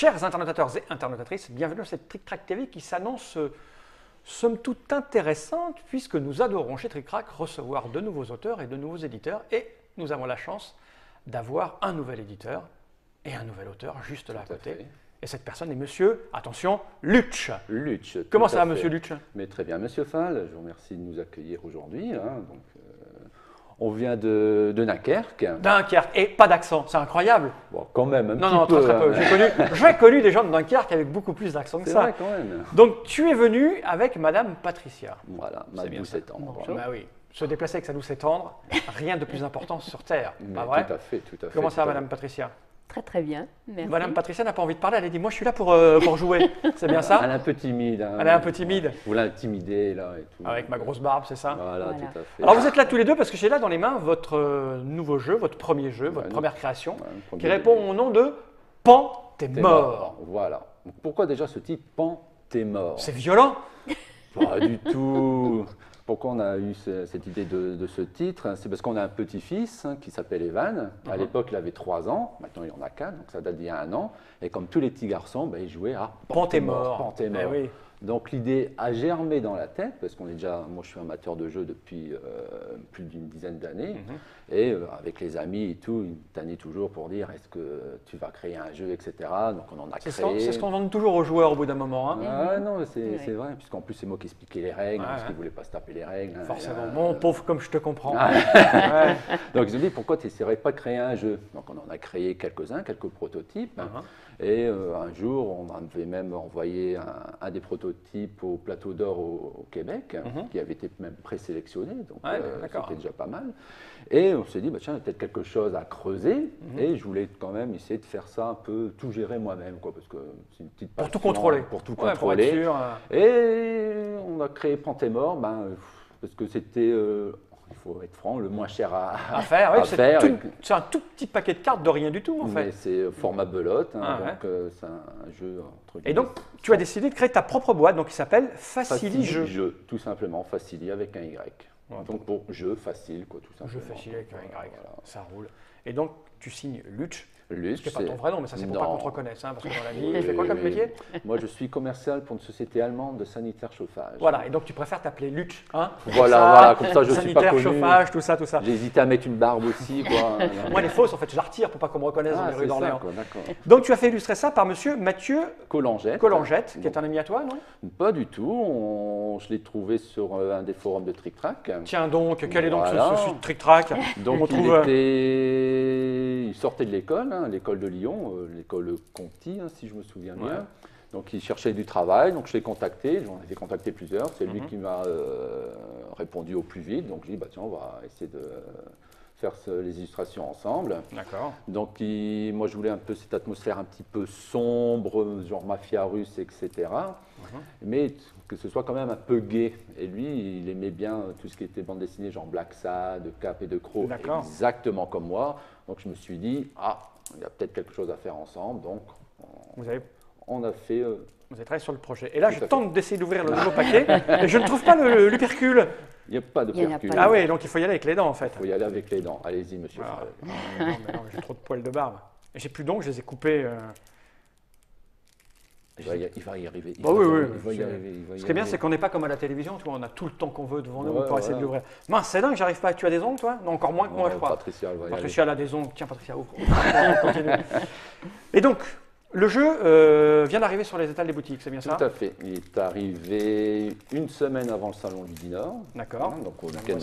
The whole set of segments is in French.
Chers internautateurs et internautatrices, bienvenue à cette Trick Track TV qui s'annonce somme toute intéressante puisque nous adorons chez Trick Track recevoir de nouveaux auteurs et de nouveaux éditeurs et nous avons la chance d'avoir un nouvel éditeur et un nouvel auteur juste là à côté. Et cette personne est monsieur, attention, Lutch. Lutch. Comment ça va, monsieur Lutch? Mais très bien, monsieur Fall, je vous remercie de nous accueillir aujourd'hui. On vient de Dunkerque. Dunkerque, et pas d'accent, c'est incroyable. Bon, quand même, un non, petit non, peu. Très peu. J'ai connu des gens de Dunkerque avec beaucoup plus d'accent que ça. C'est vrai, quand même. Donc, tu es venu avec Madame Patricia. Voilà, ma douce et tendre. Bah oui, se déplacer avec sa douce et tendre, rien de plus important sur Terre, pas vrai? Tout à fait, tout à fait. Comment ça va, Madame Patricia? Très très bien, merci. Madame Patricia n'a pas envie de parler, elle a dit moi je suis là pour jouer, c'est bien ça? Elle est un peu timide. Hein, elle est un peu timide. Vous l'intimider là et tout. Avec ma grosse barbe, c'est ça? Voilà, tout à fait. Alors vous êtes là tous les deux parce que j'ai là dans les mains votre nouveau jeu, votre premier jeu, votre première création, qui répond au nom de Pan, t'es mort. Voilà. Donc, pourquoi déjà ce titre Pan, t'es mort? C'est violent? Pas du tout. Pourquoi on a eu cette idée de ce titre? C'est parce qu'on a un petit-fils qui s'appelle Evan. À l'époque, il avait 3 ans. Maintenant, il en a 4, donc ça date d'il y a 1 an. Et comme tous les petits garçons, il jouait à Pan, t'es mort. Pan, t'es mort. Eh oui. Donc l'idée a germé dans la tête, parce qu'on est déjà, moi je suis amateur de jeu depuis plus d'une dizaine d'années, et avec les amis et tout, ils me tannaient toujours pour dire est-ce que tu vas créer un jeu, etc. Donc on en a créé. C'est ce qu'on demande toujours aux joueurs au bout d'un moment. Hein. Ah non, c'est vrai, puisqu'en plus c'est moi qui expliquais les règles, parce qu'ils ne voulaient pas se taper les règles. Forcément, mon pauvre comme je te comprends. Donc ils ont dit pourquoi tu n'essaierais pas de créer un jeu? Donc on en a créé quelques-uns, quelques prototypes. Et un jour, on avait même envoyé un des prototypes au Plateau d'Or au Québec, qui avait été même présélectionné, donc c'était déjà pas mal. Et on s'est dit, tiens, il y a peut-être quelque chose à creuser, et je voulais quand même essayer de faire ça un peu, tout gérer moi-même, parce que c'est une petite passion. Pour tout contrôler. Pour tout contrôler. contrôler. Pour être sûr. Et on a créé Pan, t'es mort, parce que c'était... il faut être franc, le moins cher à faire. Oui, c'est un tout petit paquet de cartes de rien du tout, en fait. C'est format belote, donc c'est un jeu entre guillemets. Et donc, tu as décidé de créer ta propre boîte, donc qui s'appelle Facili Jeu. Tout simplement, Facili avec un Y. Donc pour jeu facile, tout simplement. Jeu facile avec un Y, ça roule. Et donc, tu signes Lutch. Lutch, ce n'est pas ton vrai nom, mais ça c'est pour pas qu'on te reconnaisse, parce que dans la vie, tu fais quoi comme métier? Moi je suis commercial pour une société allemande de sanitaire chauffage. Voilà, et donc tu préfères t'appeler Lutch, hein? Voilà, comme ça je suis pas connu. Sanitaire, chauffage, tout ça. J'ai hésité à mettre une barbe aussi, quoi. Moi les fausses, en fait, je la retire pour pas qu'on me reconnaisse dans les rues d'Orléans. D'accord. Donc tu as fait illustrer ça par monsieur Mathieu Collangette, qui est un ami à toi, non? Pas du tout, je l'ai trouvé sur un des forums de Trick Track. Tiens donc, quel est donc ce Trick Track? Donc il sortait de l'école, l'école de Lyon, l'école Conti, si je me souviens bien. Donc il cherchait du travail, donc je l'ai contacté, j'en avais contacté plusieurs, c'est lui qui m'a répondu au plus vite, donc je dis tiens on va essayer de faire les illustrations ensemble. D'accord. Donc moi je voulais un peu cette atmosphère un petit peu sombre, genre mafia russe, etc. Mais que ce soit quand même un peu gai. Et lui, il aimait bien tout ce qui était bande dessinée, genre Black Sad, Cap et de Croc, exactement comme moi. Donc je me suis dit, il y a peut-être quelque chose à faire ensemble. Donc on a fait... Vous avez travaillé sur le projet. Et là, je tente d'essayer d'ouvrir le nouveau paquet, et je ne trouve pas l'upercule. Il n'y a pas de percule. Ah oui, donc il faut y aller avec les dents, en fait. Il faut y aller avec les dents. Allez-y, monsieur. Non, j'ai trop de poils de barbe. J'ai plus d'ongles, je les ai coupés. Il va y arriver. Il va y arriver. Ce qui est bien, c'est qu'on n'est pas comme à la télévision, tu vois, on a tout le temps qu'on veut devant nous pour essayer de l'ouvrir. Mince, c'est dingue, j'arrive pas. Tu as des ongles, toi? Non, encore moins que moi, je crois. Patricia, elle a des ongles. Tiens, Patricia, ouvre. Continue. Et donc, le jeu vient d'arriver sur les étals des boutiques, c'est bien ça? Tout à fait. Il est arrivé une semaine avant le salon du Dinor. D'accord. Donc au week-end.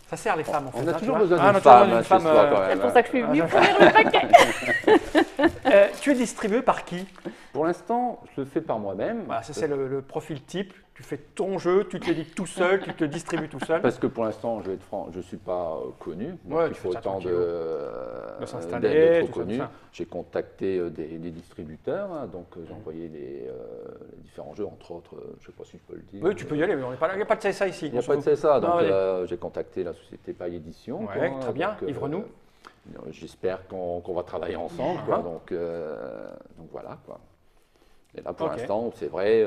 Ça sert les femmes, en fait. On a toujours besoin d'une femme. C'est pour ça que je suis venue ouvrir le paquet. Tu es distribué par qui? Pour l'instant, je le fais par moi-même. Voilà, ça c'est le profil type. Tu fais ton jeu, tu te l'édites tout seul, tu te le distribues tout seul. Parce que pour l'instant, je vais être franc, je ne suis pas connu. Donc il faut autant de s'installer, d'être connu. J'ai contacté des distributeurs, donc j'ai envoyé les différents jeux, entre autres, je ne sais pas si je peux le dire. Oui, tu peux y aller, mais il n'y a pas de CSA ici. Il n'y a pas de CSA, donc j'ai contacté la société Paille Édition. Très bien, livre-nous. J'espère qu'on va travailler ensemble, donc voilà. Et là, pour l'instant, c'est vrai,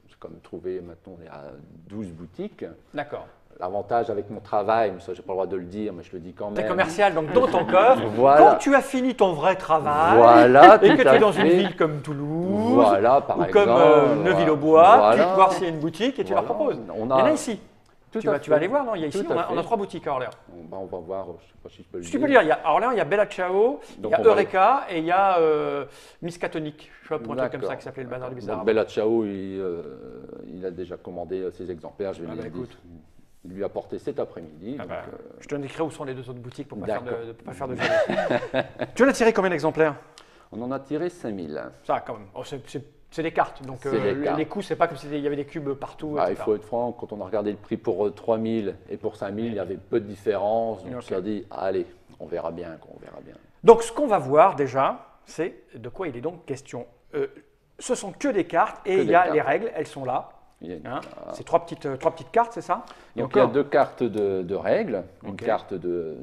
j'ai quand même trouvé, maintenant, on est à 12 boutiques. D'accord. l'avantage avec mon travail, mais ça, j'ai pas le droit de le dire, mais je le dis quand T'es même. commercial, donc dans ton coffre, Voilà. quand tu as fini ton vrai travail, Voilà, et tout que tu à es dans une fait. ville comme Toulouse, Voilà, par ou exemple. comme Neuville-aux-Bois, tu Voilà. vas voir s'il y a une boutique et tu leur Voilà. proposes. On Il y en a ici. Tout Tu à vas fait. aller voir, non? Il y a ici, Tout à on a fait. 3 boutiques à Orléans. On va voir, je ne sais pas si je peux le Si dire. tu peux dire, il y a, à Orléans, il y a Bella Ciao, il Donc, y a on va- Eureka et il y a Miskatonic. Je vois pour un truc comme ça D'accord. qui s'appelait le bazar du Donc, bizarre. Bella Ciao, il a déjà commandé ses exemplaires. Je vais Ah bah, écoute. lui apporter cet après-midi. Ah donc, bah, je te indiquerai où sont les 2 autres boutiques pour ne pas D'accord. faire de jeu. Tu en as tiré combien d'exemplaires? on en a tiré 5000. Ça, quand même. Oh, c'est des cartes, donc C'est des cartes. les coûts, c'est pas comme s'il y avait des cubes partout. Bah, il etc. faut être franc, quand on a regardé le prix pour 3000 et pour 5000, il y avait peu de différence. Donc Ok. on s'est dit, allez, on verra bien, on verra bien. Donc, ce qu'on va voir déjà, c'est de quoi il est donc question. Ce sont que des cartes et Que il des y a cartes. les règles, elles sont là. Il y a une- Hein. C'est trois petites cartes, c'est ça? Et Donc il y a encore, 2 cartes de règles, une Ok. carte de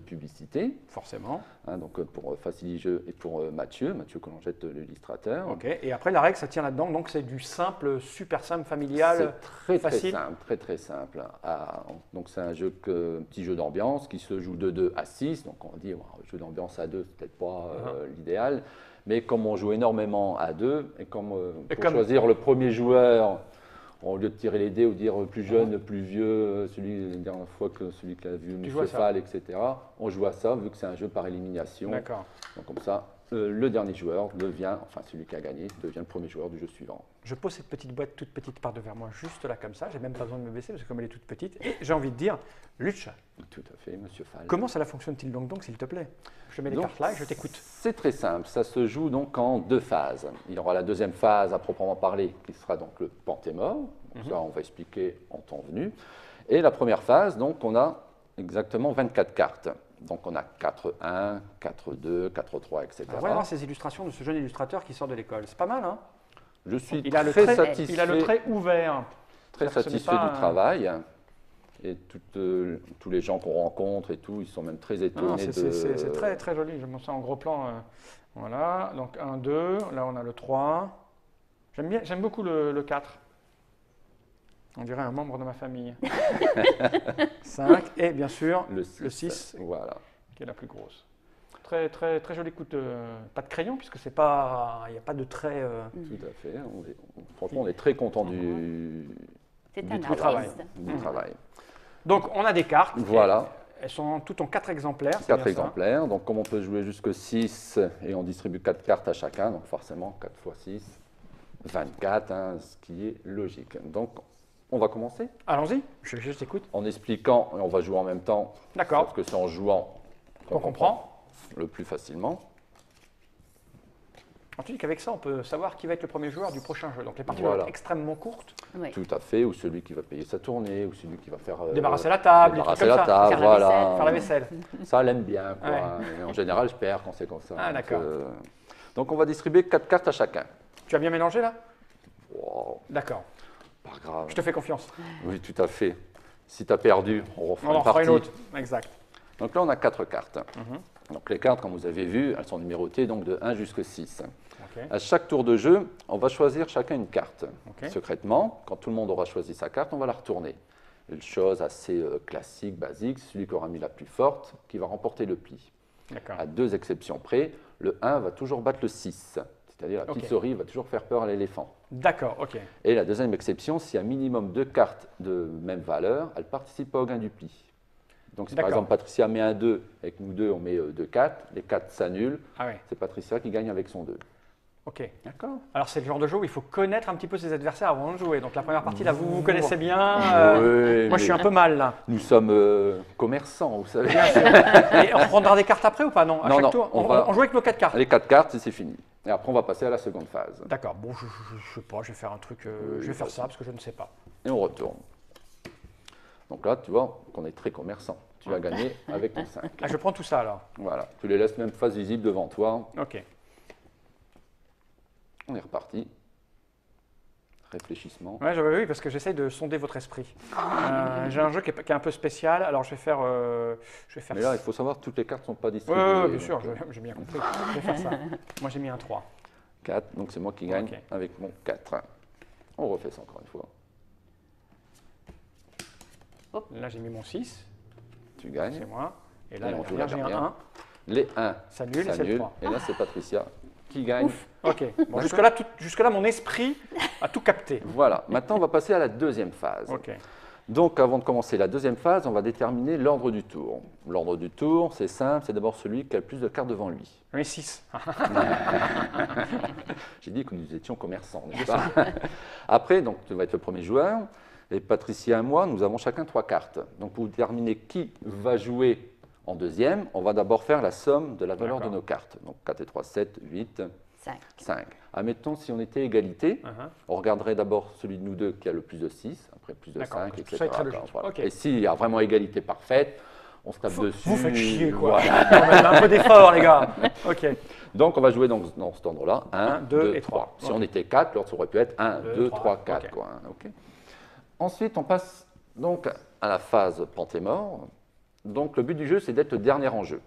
publicité, forcément. hein, donc pour Facile Jeu et pour Mathieu Collangette, l'illustrateur. Ok. Et après, la règle, ça tient là-dedans. Donc, c'est du simple, super simple, familial. C'est très facile. simple, très simple. Donc c'est un petit jeu d'ambiance qui se joue de 2 à 6. Donc on va dire, un jeu d'ambiance à 2, c'est peut-être pas l'idéal. Mais comme on joue énormément à 2, et comme Et pour comme- choisir le premier joueur, au lieu de tirer les dés ou dire plus jeune, plus vieux, celui la dernière fois que celui qui a vu Tu joues à ça. Mucefal, etc. On joue à ça vu que c'est un jeu par élimination. D'accord. Donc comme ça, le dernier joueur devient, enfin celui qui a gagné, devient le premier joueur du jeu suivant. Je pose cette petite boîte toute petite par devers moi, juste là comme ça. J'ai même pas besoin de me baisser parce que comme elle est toute petite. Et j'ai envie de dire, Lucha, Tout à fait, Monsieur Fall. comment cela fonctionne-t-il donc, s'il te plaît? Je mets les Donc, cartes là et je t'écoute. C'est très simple, ça se joue donc en 2 phases. Il y aura la deuxième phase à proprement parler qui sera donc le Panthémor. Donc ça, on va expliquer en temps venu. Et la première phase, donc on a exactement 24 cartes. Donc on a 4-1, 4-2, 4-3, etc. On va voir ces illustrations de ce jeune illustrateur qui sort de l'école. C'est pas mal, hein? Je suis Il a le très trait, satisfait, il a le trait ouvert. très C'est-à-dire que ce n'est satisfait pas du un- travail. Et tous les gens qu'on rencontre et tout, ils sont même très Non, étonnés c'est très très joli. Je montre ça en gros plan. Voilà. Donc 1, 2. Là, on a le 3. J'aime beaucoup le 4. On dirait un membre de ma famille. 5. Et bien sûr, le le 6, Voilà. qui est la plus grosse. Très, très, très joli coup de. Pas de crayon, puisque c'est pas. Il n'y a pas de trait. Tout à fait. Franchement, on est très content du C'est du un travail. artiste. travail. Donc, on a des cartes. Voilà, Elles sont toutes en 4 exemplaires. c'est 4 bien ça? exemplaires. Donc, comme on peut jouer jusque 6 et on distribue 4 cartes à chacun, donc forcément 4 x 6, 24, hein, ce qui est logique. Donc, on va commencer Allons-y, je t'écoute. en expliquant, et on va jouer en même temps, D'accord. parce que c'est en jouant On comprend. le plus facilement. Alors, tu dis qu'avec ça, on peut savoir qui va être le premier joueur du prochain jeu. Donc les parties vont Voilà. être extrêmement courtes. Oui. Tout à fait, ou celui qui va payer sa tournée, ou celui qui va faire... Débarrasser la table, des trucs débarrasser comme la ça. table, Faire la voilà. vaisselle. Faire la vaisselle. Ça, elle aime bien. Quoi. Ouais. Et en général, je perds quand c'est comme ça. Ah, Donc, d'accord. donc, on va distribuer 4 cartes à chacun. Tu as bien mélangé là? Wow, D'accord. pas grave. Je te fais confiance. Oui, tout à fait. Si tu as perdu, on refera On en une fera partie. une autre. Exact. Donc là, on a 4 cartes. Mhm. Donc les cartes, comme vous avez vu, elles sont numérotées donc de 1 jusqu'à 6. Ok. À chaque tour de jeu, on va choisir chacun une carte. Ok. Secrètement, quand tout le monde aura choisi sa carte, on va la retourner. Une chose assez classique, basique, celui qui aura mis la plus forte, qui va remporter le pli. D'accord. À 2 exceptions près, le 1 va toujours battre le 6. C'est-à-dire la petite Ok. souris va toujours faire peur à l'éléphant. D'accord, ok. Et la deuxième exception, s'il y a un minimum 2 cartes de même valeur, elle participe pas au gain du pli. Donc si par D'accord. exemple Patricia met un 2 et que nous deux on met 2 4, les 4 s'annulent, Ah ouais, c'est Patricia qui gagne avec son 2. ok. D'accord. Alors c'est le genre de jeu où il faut connaître un petit peu ses adversaires avant de jouer. Donc la première partie, là, vous vous connaissez bien. Oui, Moi, je suis mais un peu mal là. nous sommes commerçants, vous savez. Et on prendra des cartes après ou pas? Non, à Non, chaque non, tour, on va- on joue avec nos 4 cartes. Les 4 cartes et c'est fini. Et après on va passer à la seconde phase. D'accord, bon, je sais pas, je vais faire un truc, je vais faire ça parce que je ne sais pas. Et on retourne. Donc là, tu vois qu'on est très commerçant. Tu vas gagner avec ton 5. Ah, je prends tout ça alors. Voilà. Tu les laisses même face visible devant toi. Ok. On est reparti. Réfléchissement. Ouais, oui, parce que j'essaye de sonder votre esprit. J'ai un jeu qui est un peu spécial, alors je vais faire. Mais là, il faut savoir que toutes les cartes ne sont pas Ouais, distribuées. ouais, bien donc, sûr, j'ai bien compris. Je vais faire ça. Moi, j'ai mis un 3. 4, donc c'est moi qui gagne Ok. avec mon 4. On refait ça encore une fois. Hop. Là, j'ai mis mon 6. Tu gagnes. C'est moi. Et là, Et la on joue dernière, la j'ai un dernière. 1. Les 1 Ça nul et c'est le 3. Et là, c'est Patricia qui gagne. Ouf. Ok. Bon, jusque-là, mon esprit a tout capté. Voilà. Maintenant, on va passer à la deuxième phase. Ok. Donc, avant de commencer la deuxième phase, on va déterminer l'ordre du tour. L'ordre du tour, c'est simple, c'est d'abord celui qui a le plus de cartes devant lui. J'en ai 6. J'ai dit que nous étions commerçants, n'est-ce pas? Après, donc, tu vas être le premier joueur. Et Patricia et moi, nous avons chacun 3 cartes. Donc, pour déterminer qui va jouer en deuxième, on va d'abord faire la somme de la valeur de D'accord. nos cartes. Donc, 4 et 3, 7, 8, 5. 5. Admettons, si on était égalité, on regarderait d'abord celui de nous deux qui a le plus de 6, après plus de D'accord, 5, parce que etc. ça est très logique. Voilà. Ok. Et s'il y a vraiment égalité parfaite, on se tape dessus. Vous faites chier, quoi. Voilà. Non, mais un peu d'effort, les gars. Ok. Donc, on va jouer dans cet ordre-là. 1, 2 2 et 3. 3. Si Ok. on était 4, l'ordre aurait pu être 1, 2, 2, 3, 3, 4. ok. Quoi, hein, ok. Ensuite, on passe donc à la phase Pantémort. Donc, le but du jeu, c'est d'être le dernier en jeu.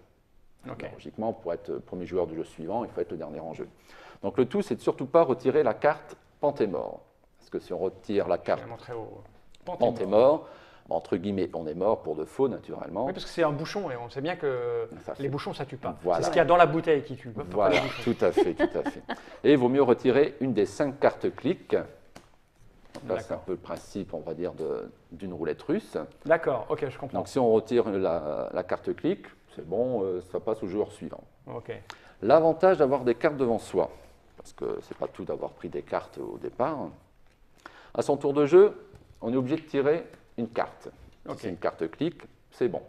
Ok. Logiquement, pour être le premier joueur du jeu suivant, il faut être le dernier en jeu. Donc, le tout, c'est de surtout pas retirer la carte Pantémort. Parce que si on retire la Je carte vais montrer au Pantémort, entre guillemets, on est mort pour de faux, naturellement. Oui, parce que c'est un bouchon et on sait bien que Ça fait- les bouchons, ça tue pas. Voilà. C'est ce qu'il y a dans la bouteille qui tue. Pas Voilà, les bouchons. tout à fait, tout à fait. Et il vaut mieux retirer une des 5 cartes clics. Donc là, c'est un D'accord. peu le principe, on va dire, d'une roulette russe. D'accord, ok, je comprends. Donc si on retire la carte clic, c'est bon, ça passe au joueur suivant. Ok. L'avantage d'avoir des cartes devant soi, parce que c'est pas tout d'avoir pris des cartes au départ. À son tour de jeu, on est obligé de tirer une carte. Ok. Si c'est une carte clic, c'est bon.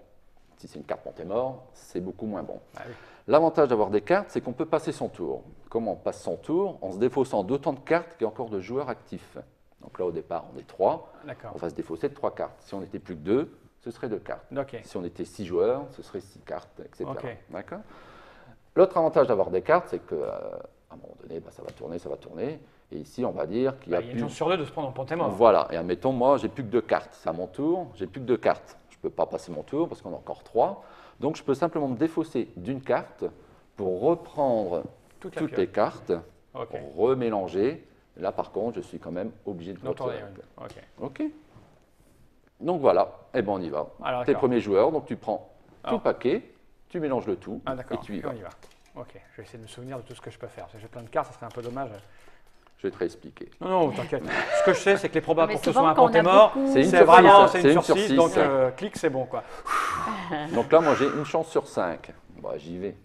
Si c'est une carte Pantémort, c'est beaucoup moins bon. Ah oui. L'avantage d'avoir des cartes, c'est qu'on peut passer son tour. Comment on passe son tour? En se défaussant d'autant de cartes qu'il y a encore de joueurs actifs. Donc là, au départ, on est 3. D'accord. On va se défausser de 3 cartes. Si on n'était plus que 2, ce serait 2 cartes. Ok. Si on était 6 joueurs, ce serait 6 cartes, etc. Ok. D'accord. L'autre avantage d'avoir des cartes, c'est qu'à un moment donné, ça va tourner, ça va tourner. Et ici, on va dire qu'il y a Bah, il y a une plus... chance sur 2 de se prendre en Pantémort. Voilà. Et admettons, moi, j'ai plus que 2 cartes. C'est à mon tour, j'ai plus que 2 cartes. Je ne peux pas passer mon tour parce qu'on a encore 3. Donc, je peux simplement me défausser d'une carte pour reprendre Toute la toutes pioche. les cartes, Ok. pour remélanger. Là, par contre, je suis quand même obligé de D'en tourner retirer. une. Ok. OK. Donc voilà, et ben on y va. Alors, T'es d'accord. premier joueur, donc tu prends tout Alors. le paquet, tu mélanges le tout, Ah et d'accord, tu y et vas. on y va. Ok, je vais essayer de me souvenir de tout ce que je peux faire. Parce que j'ai plein de cartes, ça serait un peu dommage. Je vais te réexpliquer. Non, non, t'inquiète. Ce que je sais, c'est que les probables Mais pour que ce souvent, soit un quand on a Pantémort, beaucoup- C'est une c'est sur vraiment six, c'est c'est une une sur sur 6, six. donc clic, c'est bon quoi. Donc là, moi, j'ai une chance sur 5. Bah, j'y vais.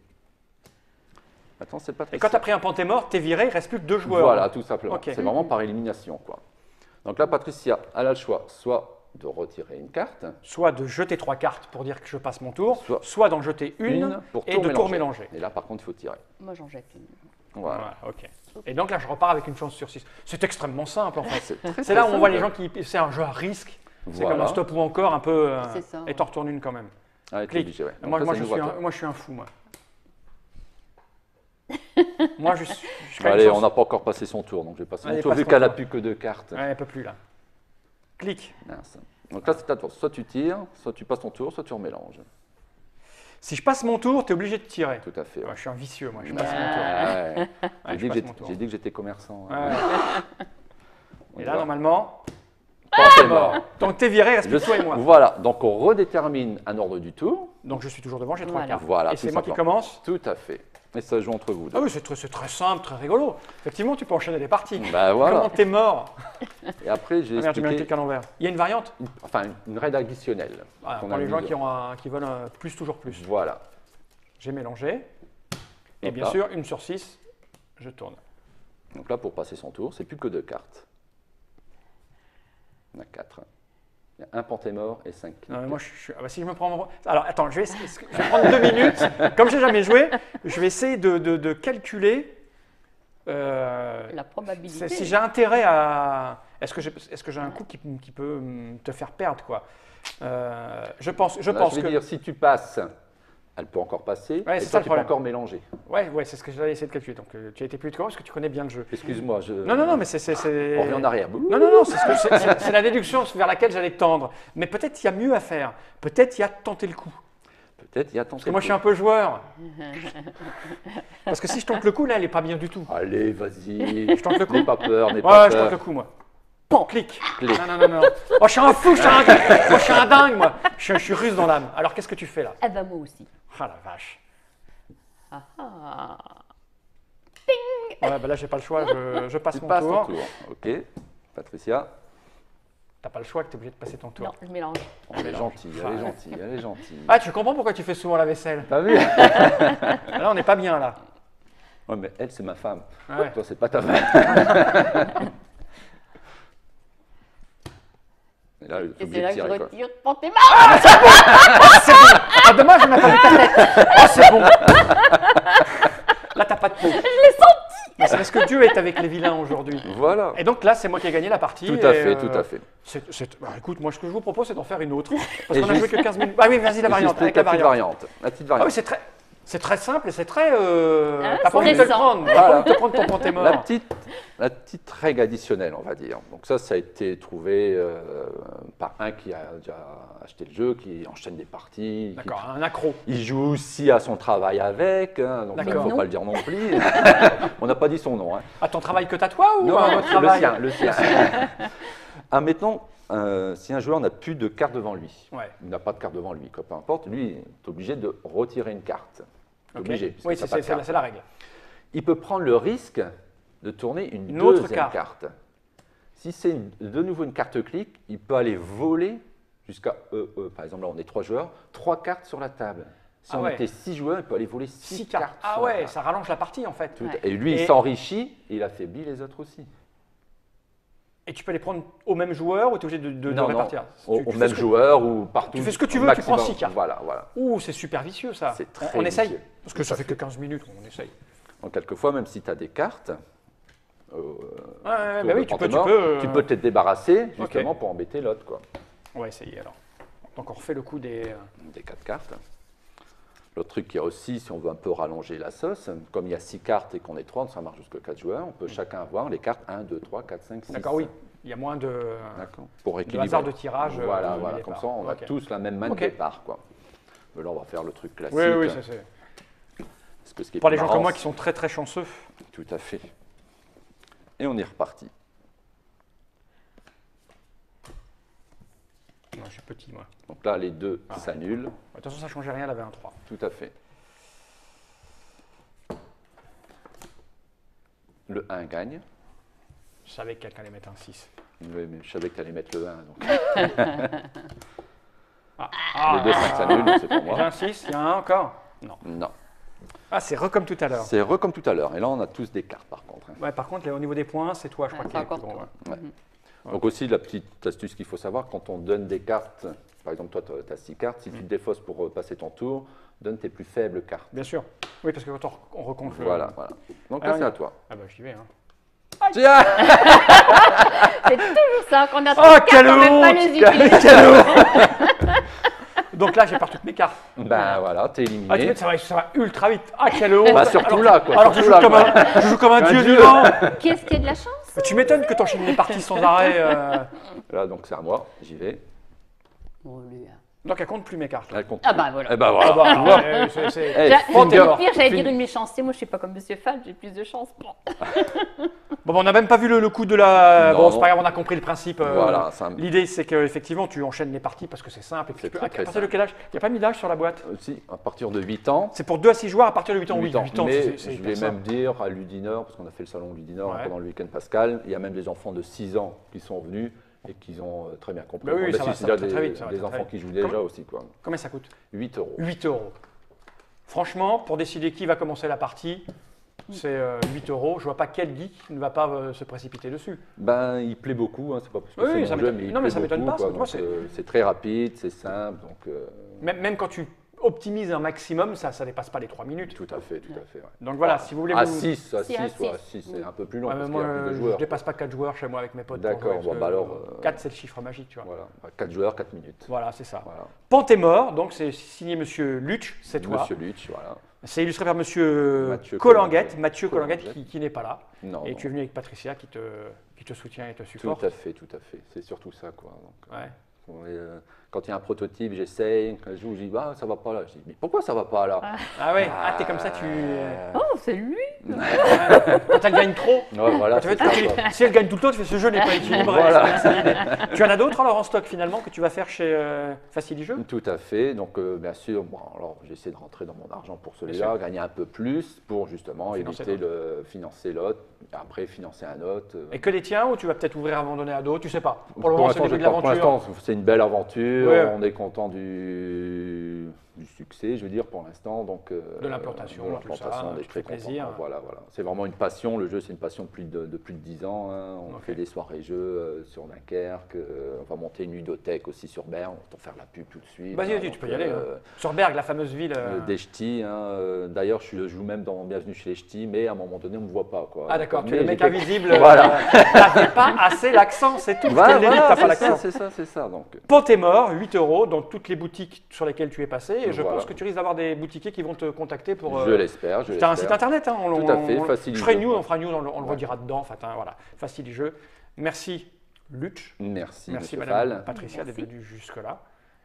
Attends, c'est pas très Et quand tu as pris un Pantémort, t'es viré, il reste plus que 2 joueurs. Voilà, tout simplement. Ok. C'est vraiment par élimination, quoi. Donc là, Patricia, elle a le choix, soit de retirer une carte, Soit de jeter 3 cartes pour dire que je passe mon tour, Soit- soit d'en jeter une pour et de tout remélanger. Et là, par contre, il faut tirer. Moi, j'en jette une. Voilà. Voilà, ok. Et donc là, je repars avec une chance sur 6. C'est extrêmement simple en fait. C'est très, C'est là où très on voit les simple. gens qui. C'est un jeu à risque. C'est Voilà. comme un stop ou encore un peu. C'est ça, Et ouais. t'en retournes une quand même. Ah, t'es Clic. obligé, ouais. Donc Moi, là, moi, c'est je nouveau suis à un, toi. moi, je suis un fou, moi. Moi, je serais Allez, une on chance- n'a pas encore passé son tour, donc je vais passer mon Allez, tour, passe vu ton qu'elle n'a tour. plus que 2 cartes. Ouais, elle peut plus là. Clic. Mince. Donc là, c'est à toi. Soit tu tires, soit tu passes ton tour, soit tu remélanges. Si je passe mon tour, t'es obligé de tirer. Tout à fait. Ouais, ouais. je suis un vicieux, moi. Je passe mon tour. Ouais. Ouais, J'ai je dit que passe mon tour. j'ai dit que j'étais commerçant. Ouais. On Et y là, va. normalement, C'est mort. donc t'es viré, reste Je plus que toi et moi. Voilà, donc on redétermine un ordre du tour. Donc je suis toujours devant, j'ai 3 Voilà. cartes. Voilà, Et c'est tout moi qui simplement. commence. Tout à fait. Et ça joue entre vous deux. Ah oui, c'est très simple, très rigolo. Effectivement, tu peux enchaîner les parties. Bah voilà. Comment t'es mort? Et après, j'ai Ah merde, j'ai mis un expliqué clic à l'envers. Il y a une variante une règle additionnelle. Voilà, qu'on pour a les mis gens de- qui veulent plus, toujours plus. Voilà. J'ai mélangé. Et Donc bien là. sûr, une sur 6, je tourne. Donc là, pour passer son tour, c'est plus que 2 cartes. On a 4. Il y a un Pantémort et 5 clics. Non, mais moi, ah bah, si je me prends. Alors, attends, je vais prendre 2 minutes. Comme j'ai jamais joué, je vais essayer de calculer La probabilité. si j'ai intérêt à. Est-ce que j'ai un coup qui peut te faire perdre, quoi. Je pense Là, je vais que. dire, si tu passes, elle peut encore passer, Ouais, et c'est toi, ça le tu peux problème. encore mélanger. Ouais, c'est ce que j'allais essayer de calculer. Donc, tu as été plus vite que moi parce que tu connais bien le jeu. Excuse-moi, je... Non, mais c'est. On revient en arrière. Non, c'est la déduction vers laquelle j'allais tendre. Mais peut-être il y a mieux à faire. Peut-être il y a tenter le coup. Peut-être, il y a ton Parce que moi, je suis un peu joueur. Parce que si je tente le coup, là, elle est pas bien du tout. Allez, vas-y. Je tente le coup. N'aie pas peur, n'aie Ouais, pas je peur. tente le coup, moi. Pan. Clic. Clic. Non, non, non, non. Oh, je suis un fou, je suis un dingue, moi. Je suis russe dans l'âme. Alors, qu'est-ce que tu fais là? Ah bah moi aussi. Ah la vache. Ah ah. Ouais, bah là, j'ai pas le choix, je passe Tu mon passes tour. ton tour. Ok. Patricia. T'as pas le choix que t'es obligé de passer ton tour. Non, je mélange. Elle est gentille, elle est gentille, elle est gentille. Ah, tu comprends pourquoi tu fais souvent la vaisselle? T'as vu? Là, on n'est pas bien, là. Ouais, mais elle, c'est ma femme. Ouais. Toi, c'est pas ta femme. Et là, Et il c'est là que je tirer, quoi. retire Pantémar. Ah, dommage, on n'a pas vu ta tête. Oh, c'est bon. Là, t'as pas de peau. Je l'ai senti. Mais c'est parce que Dieu est avec les vilains aujourd'hui. Voilà. Et donc là, c'est moi qui ai gagné la partie. Tout à et, fait, tout à fait. Bah, écoute, moi, ce que je vous propose, c'est d'en faire une autre. Parce Et qu'on a joué juste- que 15 minutes. Ah oui, vas-y, la Et variante. juste Avec la la petite variante. variante. La petite Ah oui, variante. c'est très simple et c'est très. Ah, T'as pas envie de te le stressant. prendre. T'as Voilà. pas envie de te prendre ton pantémor. La petite règle additionnelle, on va dire. Donc ça a été trouvé par un qui a déjà acheté le jeu, qui enchaîne des parties. qui- D'accord, un accro. Il joue aussi à son travail avec, hein, donc il ne D'accord. faut pas le dire non plus. On n'a pas dit son nom. Hein. À ton travail que t'as toi ou Non, à votre travail? le sien. Admettons, si un joueur n'a plus de carte devant lui, Ouais. il n'a pas de carte devant lui, quoi, peu importe, lui est obligé de retirer une carte. Ok. Obligé. puisque Oui, t'as pas de carte. c'est la règle. Il peut prendre le risque de tourner une autre deuxième carte. carte. Si c'est de nouveau une carte clic, il peut aller voler jusqu'à, par exemple là on est 3 joueurs, 3 cartes sur la table. Si Ah on ouais. était 6 joueurs, il peut aller voler 6 6 cartes. cartes. Ah sur la ouais, table. ça rallonge la partie en fait. Tout- Ouais. Et lui, Et- il s'enrichit et il affaiblit les autres aussi. Et tu peux les prendre au même joueur ou tu es obligé de Non, non, répartir? au Tu fais même ce que- joueur ou partout. Tu fais ce que tu au veux, tu maximum. prends 6 cartes. Voilà, voilà. Ouh, c'est super vicieux ça. C'est très On essaye? vicieux. Parce que ça fait que 15 minutes, on essaye. Donc quelquefois, même si tu as des cartes, Ouais, tour bah de oui, tu peux. Pantémor, tu peux te débarrasser Ok. justement pour embêter l'autre, quoi. On va essayer alors. Donc on refait le coup des. Des 4 cartes. L'autre truc qu'il y a aussi, si on veut un peu rallonger la sauce, comme il y a 6 cartes et qu'on est 3, ça marche jusqu'à 4 joueurs, on peut chacun avoir les cartes 1, 2, 3, 4, 5, 6. D'accord, oui. Il y a moins de. D'accord. Pour De équilibrer. hasard de tirage. Voilà, du voilà. départ. Comme ça, on a Ok. tous la même main Ok. de départ, quoi. Mais là, on va faire le truc classique. Oui, oui, ça c'est. Parce que ce qui est Pour les plus gens marrant, comme moi qui sont très très chanceux. Tout à fait. Et on est reparti. Non, je suis petit moi. Donc là, les deux Ah, s'annulent. De toute façon, ça changeait rien, elle avait un 3. Tout à fait. Le 1 gagne. Je savais que quelqu'un allait mettre un 6. Oui, mais je savais que tu allais mettre le 1. Donc. Ah, Les deux 5 s'annulent, donc c'est pour j'ai moi. un 6, il y en a un encore? Non. Non. Ah, c'est comme tout à l'heure. C'est comme tout à l'heure. Et là, on a tous des cartes, par contre. hein. Ouais, par contre, là, au niveau des points, c'est toi, je crois, Ouais, qui est c'est le plus encore gros. toi. Ouais. Ouais. Donc aussi, la petite astuce qu'il faut savoir, quand on donne des cartes, par exemple, toi, tu as 6 cartes, si tu te défausses pour passer ton tour, donne tes plus faibles cartes. Bien sûr. Oui, parce que quand on recompte le. Voilà, voilà. Donc Ah, là, oui. c'est à toi. Ah bah, j'y vais. Hein. Tiens. C'est toujours ça, quand on a Oh, trop de quelle cartes, on ne peut pas honte, les utiliser. Donc là, j'ai perdu toutes mes cartes. Ben voilà, t'es Ah, tu éliminé. vois, ça va ultra vite. Ah, quelle honte. Bah, surtout Alors- là, quoi. Alors, je surtout joue, là, quoi. je joue comme un Un dieu dieu. vivant. Qu'est-ce qui a de la chance? Mais tu m'étonnes que tu enchaînes les parties sans arrêt. Là, donc c'est à moi, j'y vais. Bon, lui, hein. Donc, elle compte plus mes cartes. là. Elle compte Ah plus. bah voilà. Eh ben Ah voilà. bah, c'est- Eh, J'a- finger. Au pire, j'allais dire Fin- une méchanceté. Moi, je suis pas comme Monsieur Fall, j'ai plus de chance. Bon. Bon, on n'a même pas vu le coup de la. Non, Bon, c'est non. pas grave, on a compris le principe. Voilà, ça me- L'idée, c'est qu'effectivement, tu enchaînes les parties parce que c'est simple. Et puis C'est tu peux- très, à très partir de simple. quel âge? Il n'y a pas mis d'âge sur la boîte? Si, à partir de 8 ans. C'est pour 2 à 6 joueurs à partir de 8 ans. 8 Oui, 8 ans, mais c'est je hyper vais simple. même dire à Ludinor, parce qu'on a fait le salon Ludinor Ouais. pendant le week-end pascal, il y a même des enfants de 6 ans qui sont venus et qui ont très bien compris. Bah oui, Bon, ça si, va, c'est ça va déjà très, très vite, ça va des très, très enfants vite. qui jouent déjà Comment- aussi, quoi. Combien ça coûte? 8 euros. 8 euros. Franchement, pour décider qui va commencer la partie, c'est 8 euros. Je vois pas quel geek ne va pas se précipiter dessus. Ben, il plaît beaucoup, hein, c'est pas parce que Oui, c'est oui, mon ça jeu, m'étonne- mais il non, mais plaît ça m'étonne beaucoup, pas, quoi. ça, moi, Donc, c'est très rapide, c'est simple, donc Même quand tu optimises un maximum, ça dépasse pas les 3 minutes. tout à fait, tout à fait. Ouais. Donc voilà, si vous voulez À vous... 6, à Si, à 6, ouais, à six. 6, c'est un peu plus long Ouais, parce mais qu'il y moi, a plus de je joueurs. dépasse pas 4 joueurs chez moi avec mes potes. D'accord, bon, bah alors, 4, c'est le chiffre magique, tu vois. Voilà, 4 joueurs, 4 minutes. Voilà, c'est ça. Voilà. Pantémor, donc c'est signé Monsieur Luch, c'est toi. Monsieur Lutsch, voilà. C'est illustré par Monsieur Mathieu Collanguette, Mathieu Collanguette. Collanguette qui n'est pas là. Non, Et non. tu es venu avec Patricia qui te soutient et te Tout supporte. à fait, tout à fait. C'est surtout ça, quoi. Donc, Ouais. quand il y a un prototype, j'essaye. Quand je joue, je dis, bah, ça va pas là. Je dis, mais pourquoi ça va pas là Ah ouais, ah, t'es comme ça, tu... Oh, c'est lui. Quand elle gagne trop, Ouais, voilà, tu fais, c'est ça, quoi. si elle gagne tout le temps, tu fais ce jeu n'est pas équilibré. Voilà. c'est l'idée. Tu en as d'autres alors en stock finalement que tu vas faire chez Facilijeux? Tout à fait. Donc, bien sûr, bon, alors j'essaie de rentrer dans mon argent pour celui-là, gagner un peu plus pour justement Financer financer l'autre, après financer un autre. Et que les tiens ou tu vas peut-être ouvrir à un moment donné à d'autres, tu sais pas. Pour le Pour moment, c'est l'instant, le début de pour l'aventure. l'instant, c'est une belle aventure. Ouais. On est content du succès, je veux dire, pour l'instant. Donc, De l'implantation, de tout ça, on est tu très fais plaisir. content. Voilà, voilà. C'est vraiment une passion. Le jeu, c'est une passion de plus de 10 ans. Hein. On fait des soirées jeux sur Dunkerque. On va monter une ludothèque aussi sur Berne. On va faire la pub tout de suite. Vas-y, tu peux y aller. Sur Berg, la fameuse ville. Des ch'tis. Hein. D'ailleurs, je joue même dans Bienvenue chez les ch'tis, mais à un moment donné, on ne me voit pas. Quoi. Ah d'accord, tu es Mais le mec j'étais- invisible. Voilà. T'avais pas assez l'accent, c'est tout. Voilà, C'était le début, t'as pas l'accent. c'est ça. Donc, Pontémort, 8 € dans toutes les boutiques sur lesquelles tu es passé. Et je Voilà. pense que tu risques d'avoir des boutiquiers qui vont te contacter pour. je l'espère. Tu as un site internet, hein, Tout à fait, Facilijeux. Je ferai news, on fera news, on le Ouais. redira dedans. En fait, hein, voilà, Facilijeux. Merci Luch. Merci, Merci monsieur Madame Fall. Patricia d'être Merci. venue jusque-là.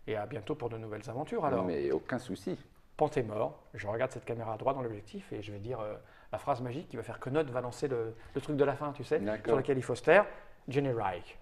Et à bientôt pour de nouvelles aventures. Alors, Mais aucun souci. Pontémort, je regarde cette caméra droit dans l'objectif et je vais dire la phrase magique qui va faire que Nod va lancer le truc de la fin, tu sais, D'accord. sur lequel il faut se taire. Jenny Reich.